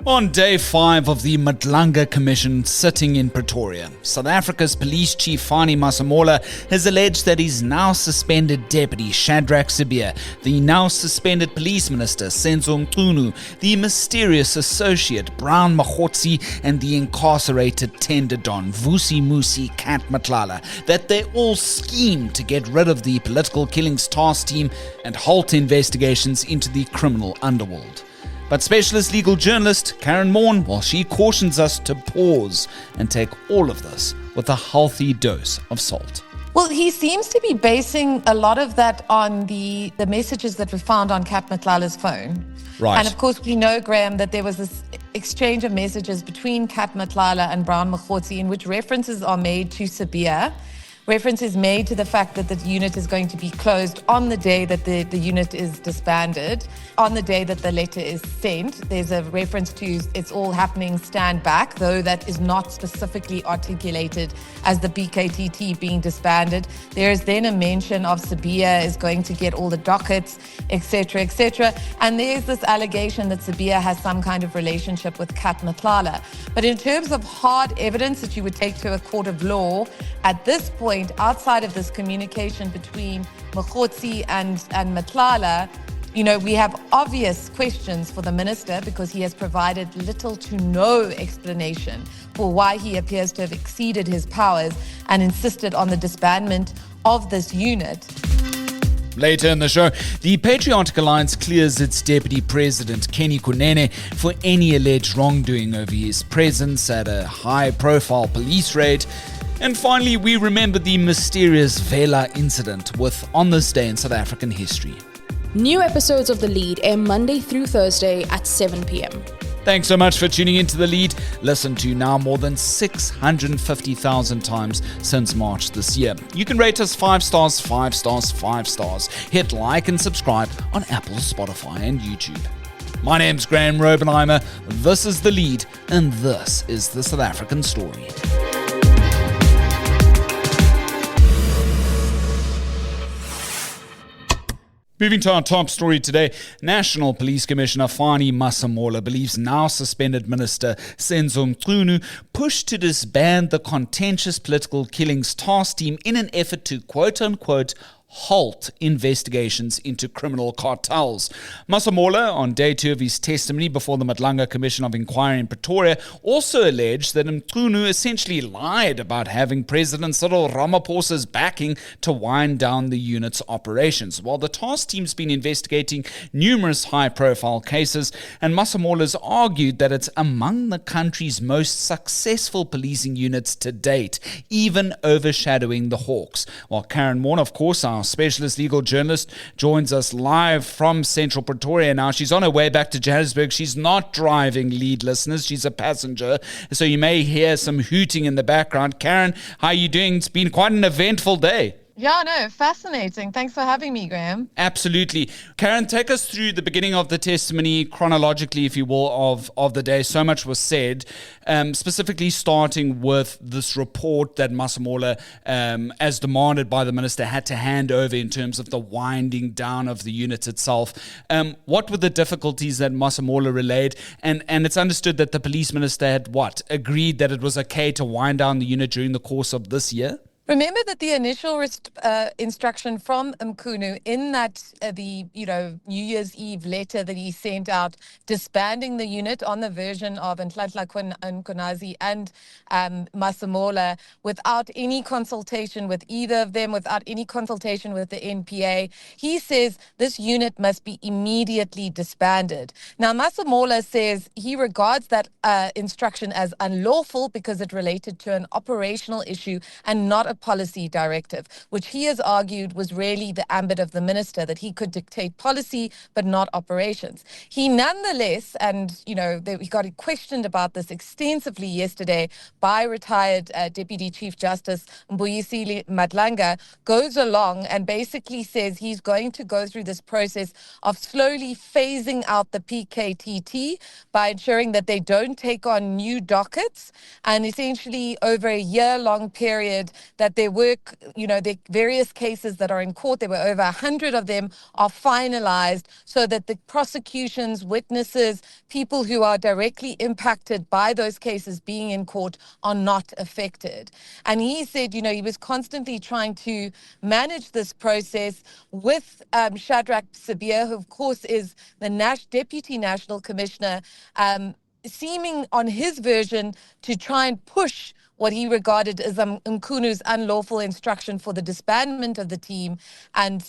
On day 5 of the Madlanga Commission sitting in Pretoria, South Africa's police chief Fannie Masemola has alleged that his now suspended deputy Shadrack Sibiya, the now suspended police minister Senzo Mchunu, the mysterious associate Brown Mogotsi, and the incarcerated tender don Vusimusi Matlala, that they all schemed to get rid of the political killings task team and halt investigations into the criminal underworld. But specialist legal journalist Karyn Maughan, well, she cautions us to pause and take all of this with a healthy dose of salt. Well, he seems to be basing a lot of that on the messages that were found on Matlala's phone. Right. And of course, we know, Graeme, that there was this exchange of messages between Matlala and Brown Mogotsi in which references are made to Sabia. Reference is made to the fact that the unit is going to be closed on the day that the unit is disbanded. On the day that the letter is sent, there's a reference to it's all happening, stand back, though that is not specifically articulated as the BKTT being disbanded. There is then a mention of Sabia is going to get all the dockets, etc., etc. And there's this allegation that Sabia has some kind of relationship with Matlala. But in terms of hard evidence that you would take to a court of law, at this point, outside of this communication between Mogotsi and Matlala, you know, we have obvious questions for the minister because he has provided little to no explanation for why he appears to have exceeded his powers and insisted on the disbandment of this unit. Later in the show, the Patriotic Alliance clears its deputy president, Kenny Kunene, for any alleged wrongdoing over his presence at a high-profile police raid. And finally, we remember the mysterious Vela Incident with On This Day in South African History. New episodes of The Lead air Monday through Thursday at 7 p.m. Thanks so much for tuning into The Lead. Listen to now more than 650,000 times since March this year. You can rate us 5 stars, 5 stars, 5 stars. Hit like and subscribe on Apple, Spotify and YouTube. My name's Graeme Raubenheimer. This is The Lead, and this is the South African story. Moving to our top story today, National Police Commissioner Fannie Masemola believes now suspended Minister Senzo Mchunu pushed to disband the contentious political killings task team in an effort to quote-unquote halt investigations into criminal cartels. Masemola, on day 2 of his testimony before the Madlanga Commission of Inquiry in Pretoria, also alleged that Mchunu essentially lied about having President Cyril Ramaphosa's backing to wind down the unit's operations. While the task team's been investigating numerous high-profile cases, and Masemola's argued that it's among the country's most successful policing units to date, even overshadowing the Hawks. While Karyn Maughan, of course, our specialist legal journalist, joins us live from central Pretoria now. She's on her way back to Johannesburg. She's not driving, lead listeners. She's a passenger. So you may hear some hooting in the background. Karyn, how are you doing? It's been quite an eventful day. Yeah, no, fascinating. Thanks for having me, Graeme. Absolutely. Karyn, take us through the beginning of the testimony, chronologically, if you will, of the day. So much was said, specifically starting with this report that Masemola, as demanded by the minister, had to hand over in terms of the winding down of the unit itself. What were the difficulties that Masemola relayed? And it's understood that the police minister had, agreed that it was okay to wind down the unit during the course of this year? Remember that the initial instruction from Mchunu in that the New Year's Eve letter that he sent out disbanding the unit on the version of Matlala and Masemola without any consultation with either of them, without any consultation with the NPA. He says this unit must be immediately disbanded. Now, Masemola says he regards that instruction as unlawful because it related to an operational issue and not a policy directive, which he has argued was really the ambit of the minister, that he could dictate policy but not operations. He nonetheless, and he got questioned about this extensively yesterday by retired Deputy Chief Justice Mbuyisile Madlanga, goes along and basically says he's going to go through this process of slowly phasing out the PKTT by ensuring that they don't take on new dockets, and essentially over a year-long period that their work, the various cases that are in court, there were over 100 of them, are finalized so that the prosecutions, witnesses, people who are directly impacted by those cases being in court are not affected. And he said, he was constantly trying to manage this process with Shadrack Sibiya, who of course is the Deputy National Commissioner, seeming on his version to try and push what he regarded as Mchunu's unlawful instruction for the disbandment of the team, and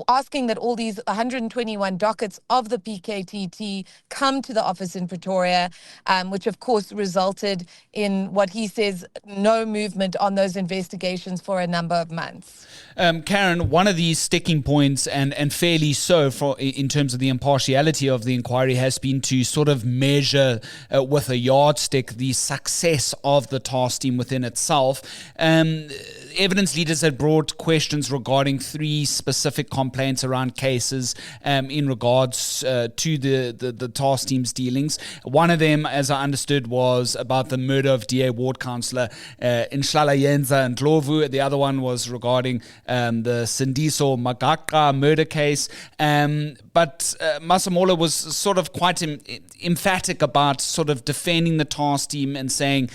asking that all these 121 dockets of the PKTT come to the office in Pretoria, which of course resulted in what he says no movement on those investigations for a number of months. Karyn, one of these sticking points, and fairly so in terms of the impartiality of the inquiry, has been to sort of measure with a yardstick the success of the task team within itself. Evidence leaders had brought questions regarding 3 specific complaints around cases in regards to the task team's dealings. One of them, as I understood, was about the murder of DA ward councillor Inhlala Yenza and Ndlovu. The other one was regarding the Senzo Mchunu murder case. But Masemola was sort of quite emphatic about sort of defending the task team and saying,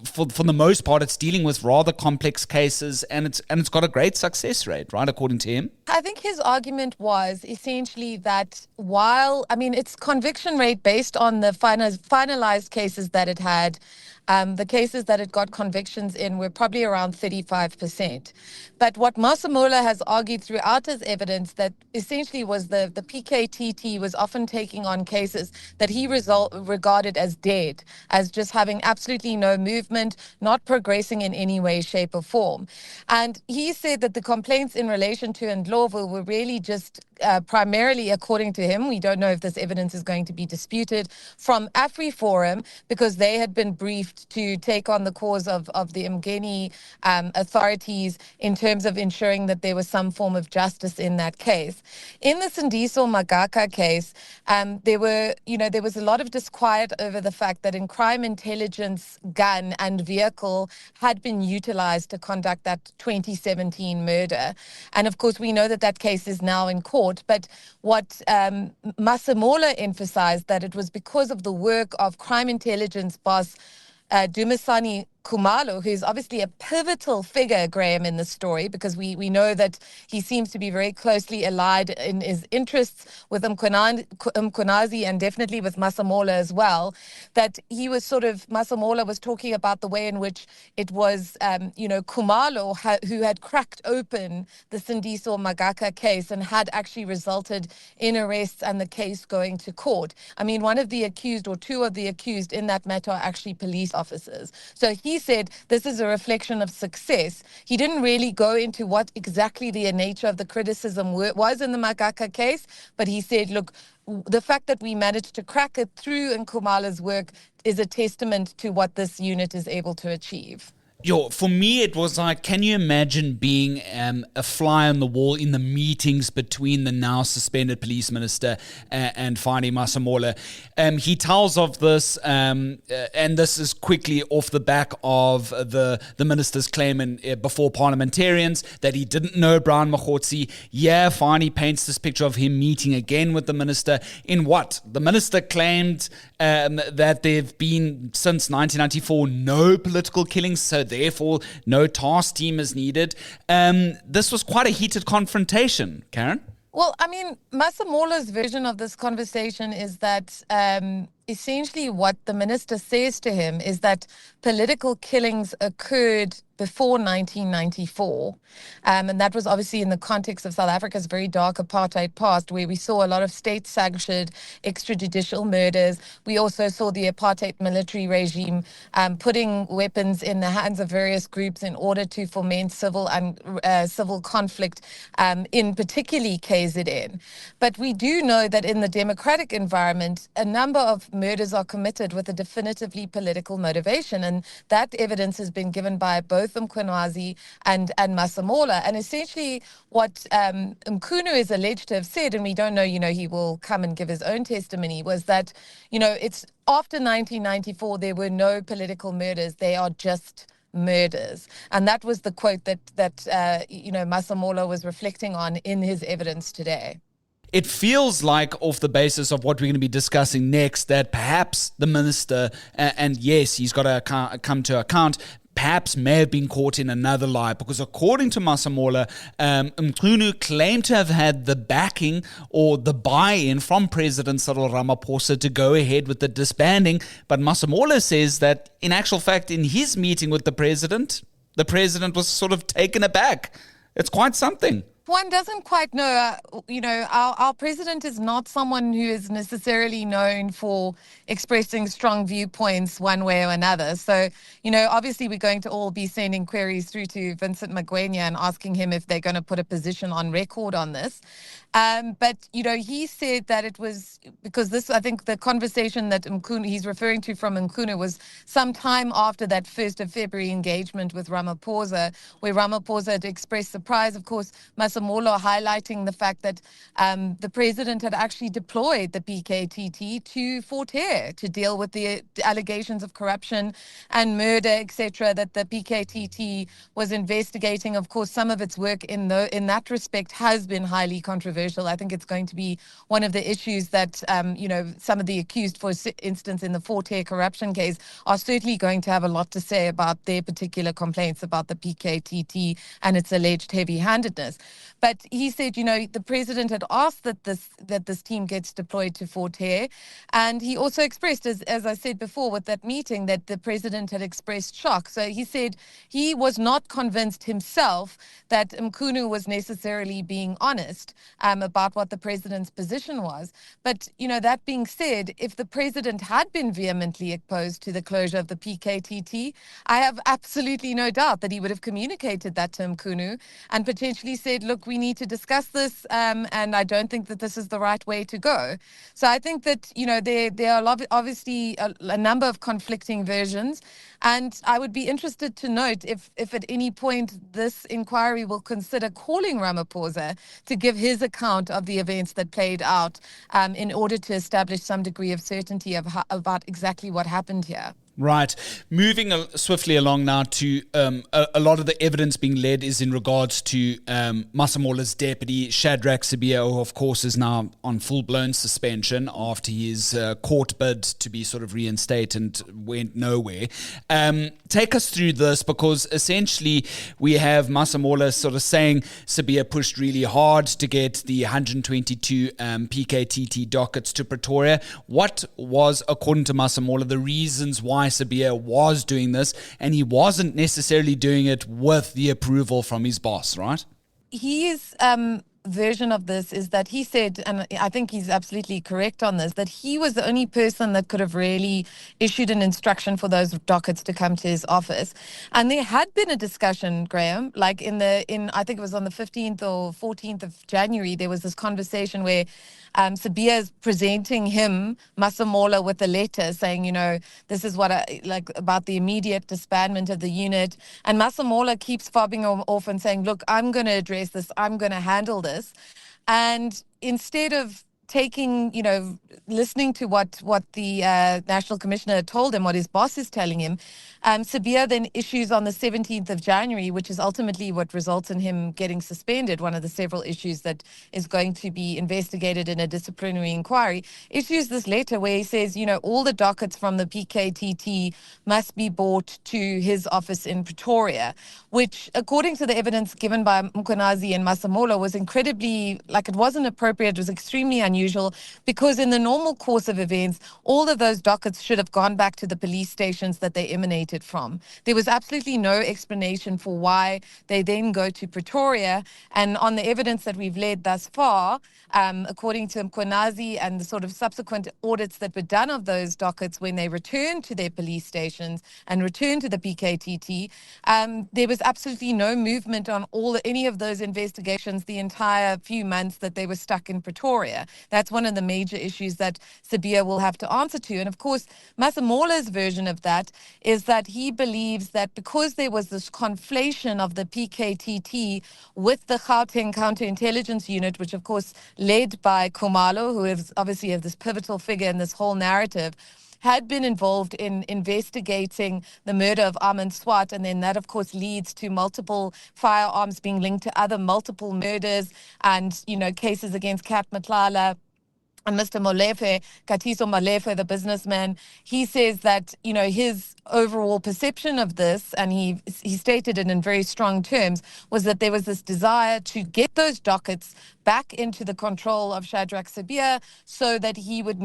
for the most part, it's dealing with rather complex cases, and it's got a great success rate, right, according to him? I think his argument was essentially that its conviction rate based on the finalized cases that it had, the cases that it got convictions in were probably around 35%. But what Masemola has argued throughout his evidence, that essentially was the PKTT was often taking on cases that he regarded as dead, as just having absolutely no movement, not progressing in any way, shape or form. And he said that the complaints in relation to Ndlovu were really just primarily, according to him, we don't know if this evidence is going to be disputed, from AfriForum, because they had been briefed to take on the cause of the Mgeni authorities in terms of ensuring that there was some form of justice in that case. In the Senzo Mchunu case, there was a lot of disquiet over the fact that in crime intelligence gun and vehicle had been utilized to conduct that 2017 murder. And of course, we know that case is now in court. But what Masemola emphasized, that it was because of the work of crime intelligence boss Dumisani Khumalo, who's obviously a pivotal figure, Graeme, in the story, because we know that he seems to be very closely allied in his interests with Mkhwanazi and definitely with Masemola as well, that Masemola was talking about the way in which it was, Khumalo who had cracked open the Senzo Mchunu case and had actually resulted in arrests and the case going to court. I mean, one of the accused, or 2 of the accused in that matter, are actually police officers. So he said this is a reflection of success. He didn't really go into what exactly the nature of the criticism was in the Mchunu case, but he said, look, the fact that we managed to crack it through in Khumalo's work is a testament to what this unit is able to achieve. For me, it was like, can you imagine being a fly on the wall in the meetings between the now suspended police minister and Fannie Masemola? He tells of this, and this is quickly off the back of the minister's claim before parliamentarians that he didn't know Brown Mogotsi. Yeah, Fannie paints this picture of him meeting again with the minister in what? The minister claimed that there have been, since 1994, no political killings, so therefore no task team is needed. This was quite a heated confrontation, Karyn. Well, I mean, Masemola's version of this conversation is that essentially what the minister says to him is that political killings occurred before 1994. And that was obviously in the context of South Africa's very dark apartheid past, where we saw a lot of state-sanctioned extrajudicial murders. We also saw the apartheid military regime putting weapons in the hands of various groups in order to foment civil conflict, in particularly KZN. But we do know that in the democratic environment, a number of murders are committed with a definitively political motivation. And that evidence has been given by both Mkhwanazi and Masemola. And essentially what Mchunu is alleged to have said, and we don't know, he will come and give his own testimony, was that, it's after 1994, there were no political murders. They are just murders. And that was the quote that Masemola was reflecting on in his evidence today. It feels like, off the basis of what we're going to be discussing next, that perhaps the minister, and yes, he's got to come to account, perhaps may have been caught in another lie, because according to Masemola, Mchunu claimed to have had the backing or the buy-in from President Cyril Ramaphosa to go ahead with the disbanding. But Masemola says that, in actual fact, in his meeting with the president was sort of taken aback. It's quite something. One doesn't quite know. Our president is not someone who is necessarily known for expressing strong viewpoints one way or another. So, obviously we're going to all be sending queries through to Vincent Magwenya and asking him if they're going to put a position on record on this. But he said that it was because this, I think the conversation that he's referring to from Mchunu was some time after that 1st of February engagement with Ramaphosa, where Ramaphosa had expressed surprise, of course, Masemola highlighting the fact that the president had actually deployed the PKTT to Fort Hare to deal with the allegations of corruption and murder, etc., that the PKTT was investigating. Of course, some of its work in that respect has been highly controversial. I think it's going to be one of the issues that, some of the accused, for instance, in the Fort Hare corruption case, are certainly going to have a lot to say about their particular complaints about the PKTT and its alleged heavy-handedness. But he said, the president had asked that this team gets deployed to Fort Hare. And he also expressed, as I said before with that meeting, that the president had expressed shock. So he said he was not convinced himself that Mchunu was necessarily being honest about what the president's position was. But, that being said, if the president had been vehemently opposed to the closure of the PKTT, I have absolutely no doubt that he would have communicated that to Mchunu and potentially said, look, we need to discuss this, and I don't think that this is the right way to go. So I think that, there are obviously a number of conflicting versions, and I would be interested to note if at any point this inquiry will consider calling Ramaphosa to give his account of the events that played out in order to establish some degree of certainty about exactly what happened here. Right. Moving swiftly along now to a lot of the evidence being led is in regards to Masemola's deputy, Shadrack Sibiya, who of course is now on full-blown suspension after his court bid to be sort of reinstated went nowhere. Take us through this, because essentially we have Masemola sort of saying Sibiya pushed really hard to get the 122 PKTT dockets to Pretoria. What was, according to Masemola, the reasons why Sabia was doing this, and he wasn't necessarily doing it with the approval from his boss, right? His version of this is that he said, and I think he's absolutely correct on this, that he was the only person that could have really issued an instruction for those dockets to come to his office. And there had been a discussion, Graeme, like in I think it was on the 15th or 14th of January, there was this conversation where Sabia is presenting him, Masemola, with a letter saying, this is what about the immediate disbandment of the unit. And Masemola keeps fobbing him off and saying, look, I'm going to address this. I'm going to handle this. And instead of listening to what the National Commissioner told him, what his boss is telling him, Sabia then issues on the 17th of January, which is ultimately what results in him getting suspended, one of the several issues that is going to be investigated in a disciplinary inquiry, issues this letter where he says, all the dockets from the PKTT must be brought to his office in Pretoria, which, according to the evidence given by Mkhwanazi and Masemola, was incredibly, it wasn't appropriate, it was extremely unusual, because in the normal course of events, all of those dockets should have gone back to the police stations that they emanated from. There was absolutely no explanation for why they then go to Pretoria. And on the evidence that we've led thus far, according to Mkhwanazi and the sort of subsequent audits that were done of those dockets when they returned to their police stations and returned to the PKTT, there was absolutely no movement on any of those investigations the entire few months that they were stuck in Pretoria. That's one of the major issues that Sabia will have to answer to. And of course, Masemola's version of that is that he believes that because there was this conflation of the PKTT with the Gauteng Counterintelligence Unit, which of course led by Khumalo, who is obviously this pivotal figure in this whole narrative, had been involved in investigating the murder of Armand Swart, and then that, of course, leads to multiple firearms being linked to other multiple murders and, cases against Kat Matlala. And Mr. Molefe, Katiso Molefe, the businessman, he says that, his overall perception of this, and he stated it in very strong terms, was that there was this desire to get those dockets back into the control of Shadrack Sibiya so that he would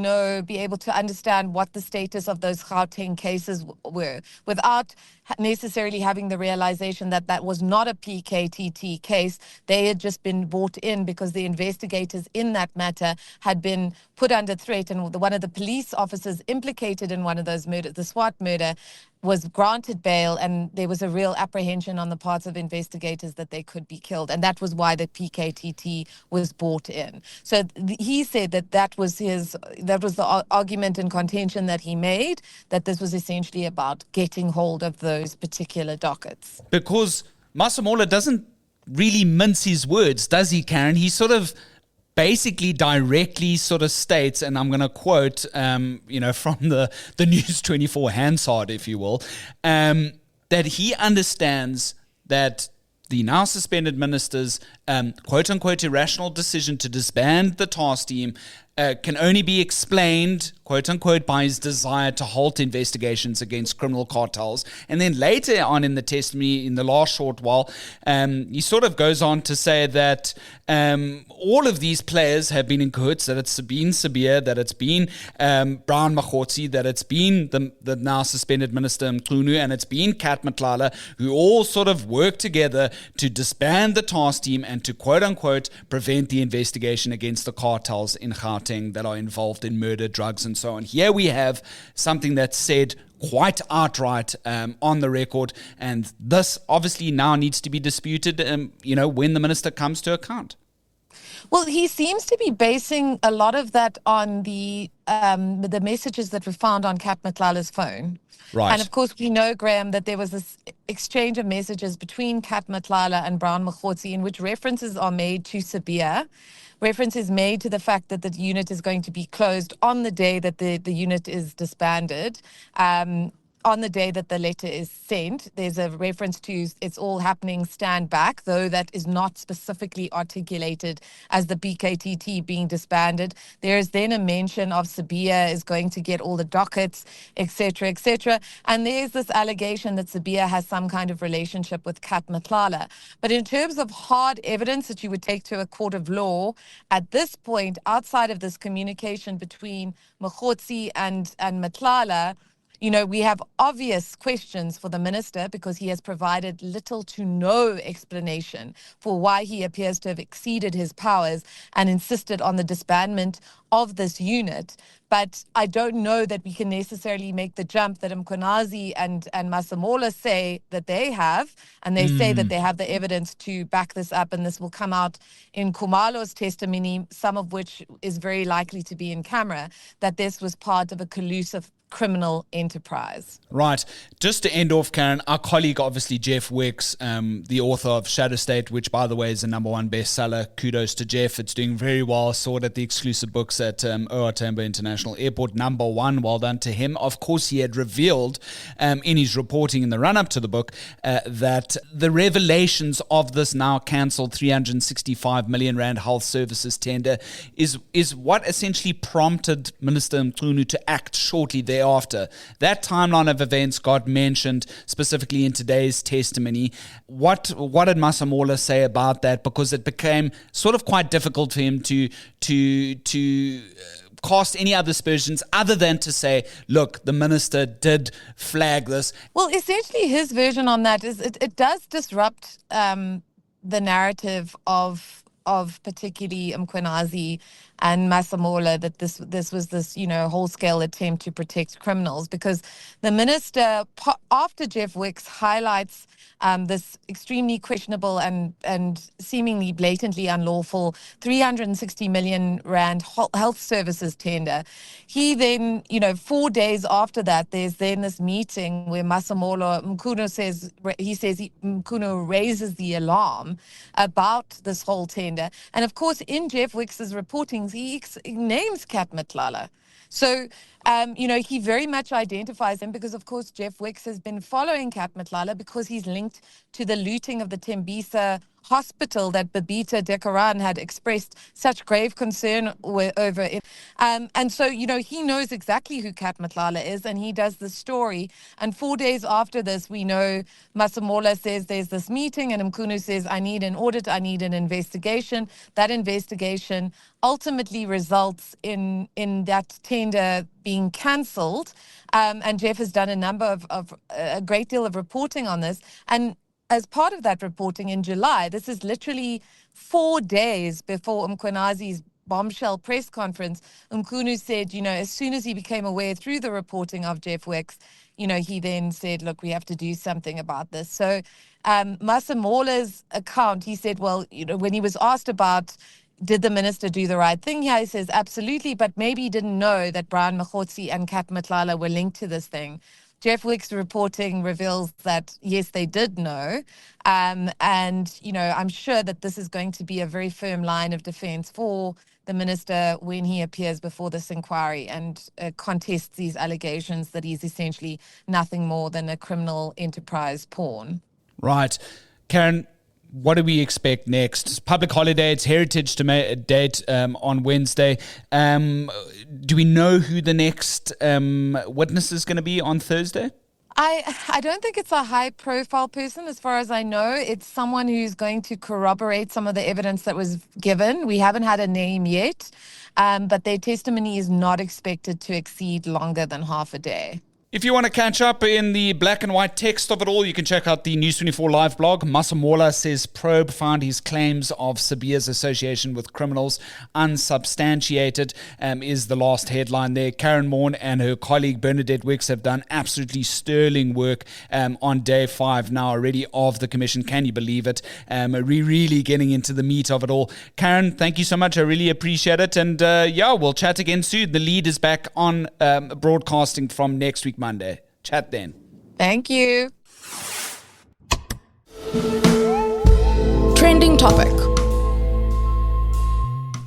be able to understand what the status of those Gauteng cases were, without necessarily having the realization that that was not a PKTT case. They had just been brought in because the investigators in that matter had been put under threat, and one of the police officers implicated in one of those murders, the Swart murder, was granted bail, and there was a real apprehension on the parts of investigators that they could be killed, and that was why the PKTT was brought in. So he said that was the argument and contention that he made, that this was essentially about getting hold of those particular dockets. Because Masemola doesn't really mince his words, does he, Karyn? He sort of basically directly sort of states, and I'm going to quote, from the News 24 Hansard, if you will, that he understands that the now suspended minister's quote-unquote irrational decision to disband the task team can only be explained, quote-unquote, by his desire to halt investigations against criminal cartels. And then later on in the testimony, in the last short while, he sort of goes on to say that all of these players have been in cahoots, that it's been Sabia, that it's been Brown Mogotsi, that it's been the now suspended minister Mchunu, and it's been Kat Matlala, who all sort of work together to disband the task team and to, quote-unquote, prevent the investigation against the cartels in Gauteng that are involved in murder, drugs, and so on. Here we have something that's said quite outright on the record, and this obviously now needs to be disputed, when the minister comes to account. Well, he seems to be basing a lot of that on the messages that were found on Kat Matlala's phone. Right. And of course, we know, Graeme, that there was this exchange of messages between Kat Matlala and Brown Mogotsi in which references are made to Sabia. Reference is made to the fact that the unit is going to be closed on the day that the unit is disbanded. On the day that the letter is sent, there's a reference to it's all happening, stand back, though that is not specifically articulated as the BKTT being disbanded. There is then a mention of Sabia is going to get all the dockets, etc., etc. And there's this allegation that Sabia has some kind of relationship with Kat Matlala. But in terms of hard evidence that you would take to a court of law, at this point, outside of this communication between Mogotsi and Matlala, we have obvious questions for the minister because he has provided little to no explanation for why he appears to have exceeded his powers and insisted on the disbandment of this unit. But I don't know that we can necessarily make the jump that Mkhwanazi and Masemola say that they have, and they say that they have the evidence to back this up, and this will come out in Khumalo's testimony, some of which is very likely to be in camera, that this was part of a collusive criminal enterprise. Right. Just to end off, Karyn, our colleague, obviously, Jeff Wicks, the author of Shadow State, which, by the way, is a #1 bestseller. Kudos to Jeff. It's doing very well. Saw it at the exclusive books at OR Tambo International Airport. #1. Well done to him. Of course, he had revealed in his reporting in the run-up to the book that the revelations of this now cancelled 365 million rand health services tender is what essentially prompted Minister Mchunu to act shortly thereafter. That timeline of events got mentioned specifically in today's testimony. What did Masemola say about that? Because it became sort of quite difficult for him to cast any other aspersions other than to say, look, the minister did flag this. Well, essentially his version on that is it does disrupt the narrative of particularly Mkhwanazi and Masemola, that this was this, whole-scale attempt to protect criminals, because the minister, after Jeff Wicks highlights this extremely questionable and seemingly blatantly unlawful 360 million rand health services tender, he then, 4 days after that, there's then this meeting where Mchunu raises the alarm about this whole tender. tender. And of course, in Jeff Wicks's reportings, he names Kat Matlala. So, he very much identifies him because, of course, Jeff Wicks has been following Kat Matlala because he's linked to the looting of the Tembisa hospital that Babita Dekoran had expressed such grave concern over it. And so, he knows exactly who Kat Matlala is, and he does the story. And 4 days after this, we know Masemola says there's this meeting, and Mchunu says, I need an audit, I need an investigation. That investigation ultimately results in that tender being cancelled. And Jeff has done a great deal of reporting on this. And as part of that reporting in July, this is literally 4 days before Mkwenazi's bombshell press conference, Mchunu said, as soon as he became aware through the reporting of Jeff Wicks, he then said, look, we have to do something about this. So Masemola's account, he said, well, when he was asked about did the minister do the right thing here, he says, absolutely, but maybe he didn't know that Brown Mogotsi and Kat Matlala were linked to this thing. Jeff Wick's reporting reveals that, yes, they did know. And, I'm sure that this is going to be a very firm line of defense for the minister when he appears before this inquiry and contests these allegations that he's essentially nothing more than a criminal enterprise pawn. Right. Karyn, what do we expect next? It's public holiday, it's Heritage Day on Wednesday. Do we know who the next witness is going to be on Thursday? I don't think it's a high-profile person. As far as I know, it's someone who's going to corroborate some of the evidence that was given. We haven't had a name yet, but their testimony is not expected to exceed longer than half a day. If you want to catch up in the black and white text of it all, you can check out the News 24 live blog. Masemola says probe found his claims of Sabia's association with criminals unsubstantiated, is the last headline there. Karyn Maughan and her colleague Bernadette Wicks have done absolutely sterling work on day 5 now already of the commission. Can you believe it? Really getting into the meat of it all. Karyn, thank you so much. I really appreciate it. And we'll chat again soon. The lead is back on broadcasting from next week, Monday. Chat then. Thank you. Trending topic.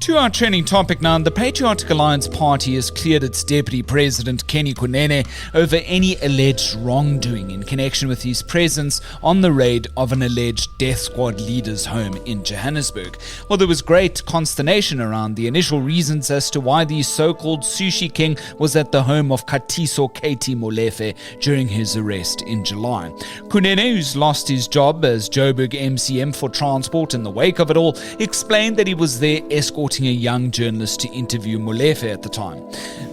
To our trending topic now, the Patriotic Alliance party has cleared its deputy president, Kenny Kunene, over any alleged wrongdoing in connection with his presence on the raid of an alleged death squad leader's home in Johannesburg. Well, there was great consternation around the initial reasons as to why the so-called sushi king was at the home of Katiso Katie Molefe during his arrest in July. Kunene, who's lost his job as Joburg MCM for transport in the wake of it all, explained that he was there escorting a young journalist to interview Molefe at the time.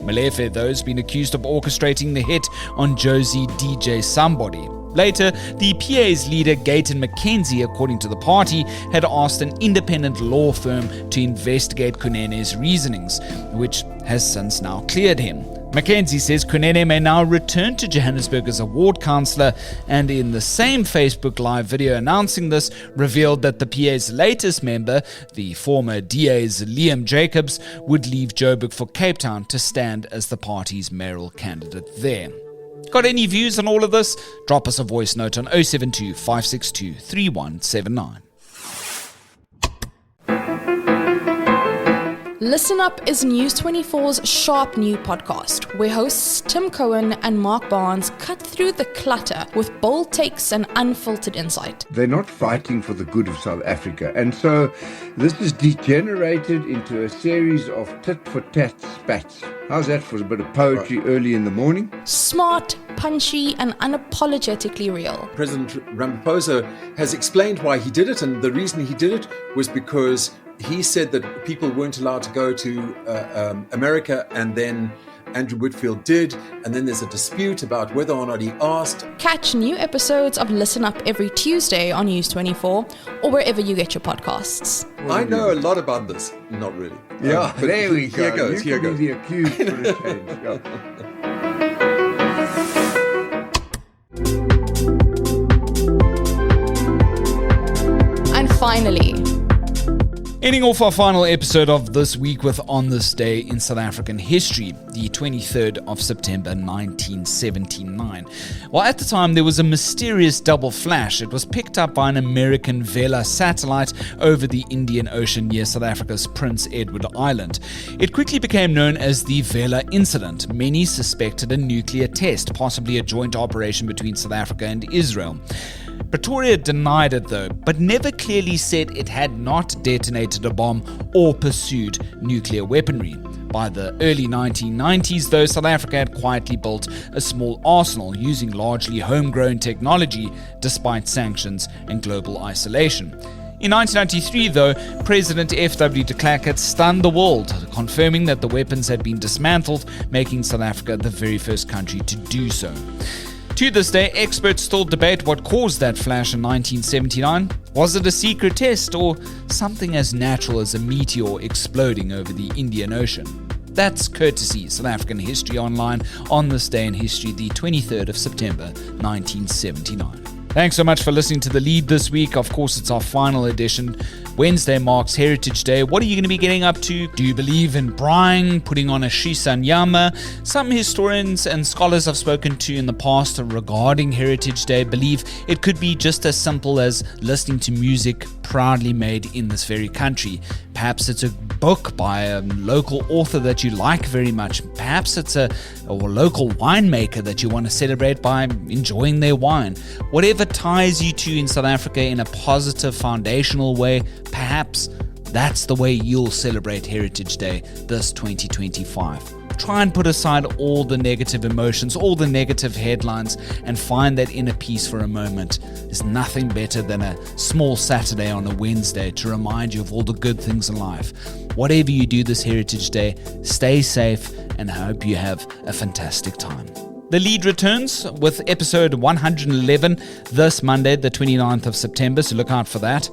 Molefe, though, has been accused of orchestrating the hit on Josie DJ Somebody. Later, the PA's leader, Gayton McKenzie, according to the party, had asked an independent law firm to investigate Kunene's reasonings, which has since now cleared him. McKenzie says Kunene may now return to Johannesburg as a ward councillor, and in the same Facebook Live video announcing this, revealed that the PA's latest member, the former DA's Liam Jacobs, would leave Joburg for Cape Town to stand as the party's mayoral candidate there. Got any views on all of this? Drop us a voice note on 072 562 3179. Listen Up is News 24's sharp new podcast, where hosts Tim Cohen and Mark Barnes cut through the clutter with bold takes and unfiltered insight. They're not fighting for the good of South Africa, and so this is degenerated into a series of tit-for-tat spats. How's that for a bit of poetry early in the morning? Smart, punchy, and unapologetically real. President Ramaphosa has explained why he did it, and the reason he did it was because he said that people weren't allowed to go to America, and then Andrew Whitfield did, and then there's a dispute about whether or not he asked. Catch new episodes of Listen Up every Tuesday on News 24 or wherever you get your podcasts. I know a lot about this. Not really. Yeah, but there we go. Here goes. You can be the accused for a change. Go. And finally, Ending off our final episode of this week with On This Day in South African History, the 23rd of September 1979. Well, at the time, there was a mysterious double flash. It was picked up by an American Vela satellite over the Indian Ocean near South Africa's Prince Edward Island. It quickly became known as the Vela Incident. Many suspected a nuclear test, possibly a joint operation between South Africa and Israel. Pretoria denied it though, but never clearly said it had not detonated a bomb or pursued nuclear weaponry. By the early 1990s though, South Africa had quietly built a small arsenal using largely homegrown technology despite sanctions and global isolation. In 1993 though, President F.W. de Klerk had stunned the world, confirming that the weapons had been dismantled, making South Africa the very first country to do so. To this day, experts still debate what caused that flash in 1979. Was it a secret test or something as natural as a meteor exploding over the Indian Ocean? That's courtesy South African History Online on this day in history, the 23rd of September, 1979. Thanks so much for listening to The Lead this week. Of course, it's our final edition. Wednesday marks Heritage Day. What are you going to be getting up to? Do you believe in braaiing, putting on a shisanyama? Some historians and scholars I've spoken to in the past regarding Heritage Day believe it could be just as simple as listening to music proudly made in this very country. Perhaps it's a book by a local author that you like very much. Perhaps it's a local winemaker that you want to celebrate by enjoying their wine. Whatever ties you to in South Africa in a positive, foundational way, perhaps that's the way you'll celebrate Heritage Day this 2025. Try and put aside all the negative emotions, all the negative headlines, and find that inner peace for a moment. There's nothing better than a small Saturday on a Wednesday to remind you of all the good things in life. Whatever you do this Heritage Day, stay safe, and I hope you have a fantastic time. The Lead returns with episode 111 this Monday, the 29th of September, so look out for that.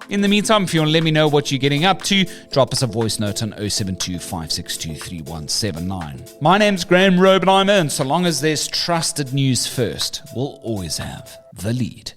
In the meantime, if you want to let me know what you're getting up to, drop us a voice note on 072 562 3179. My name's Graeme Raubenheimer, and so long as there's trusted news first, we'll always have The Lead.